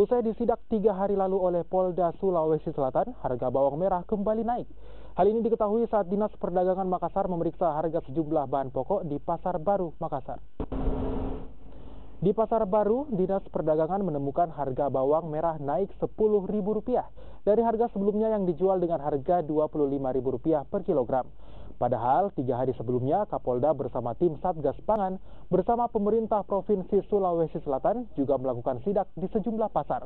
Usai disidak 3 hari lalu oleh Polda Sulawesi Selatan, harga bawang merah kembali naik. Hal ini diketahui saat Dinas Perdagangan Makassar memeriksa harga sejumlah bahan pokok di Pasar Baru, Makassar. Di Pasar Baru, Dinas Perdagangan menemukan harga bawang merah naik Rp10.000 dari harga sebelumnya yang dijual dengan harga Rp25.000 per kilogram. Padahal 3 hari sebelumnya Kapolda bersama tim Satgas Pangan bersama pemerintah Provinsi Sulawesi Selatan juga melakukan sidak di sejumlah pasar.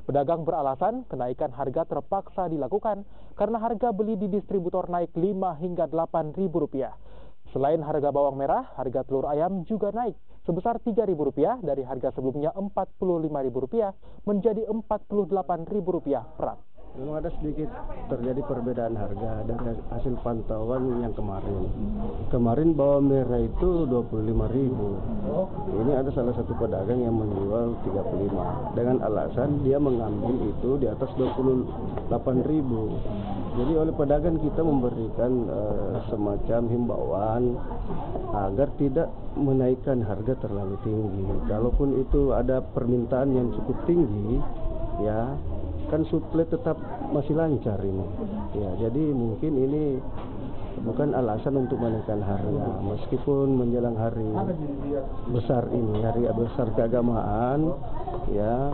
Pedagang beralasan kenaikan harga terpaksa dilakukan karena harga beli di distributor naik Rp5 hingga Rp8.000. Selain harga bawang merah, harga telur ayam juga naik sebesar Rp3.000 dari harga sebelumnya Rp45.000 menjadi Rp48.000 per rak. Memang ada sedikit terjadi perbedaan harga dari hasil pantauan yang kemarin. Kemarin bawang merah itu Rp25.000. Ini ada salah satu pedagang yang menjual Rp35 dengan alasan dia mengambil itu di atas Rp28.000. Jadi oleh pedagang kita memberikan semacam himbauan agar tidak menaikkan harga terlalu tinggi. Kalaupun itu ada permintaan yang cukup tinggi, ya kan suplai tetap masih lancar ini. Ya, jadi mungkin ini bukan alasan untuk menaikkan harga. Meskipun menjelang hari besar ini, hari besar keagamaan, ya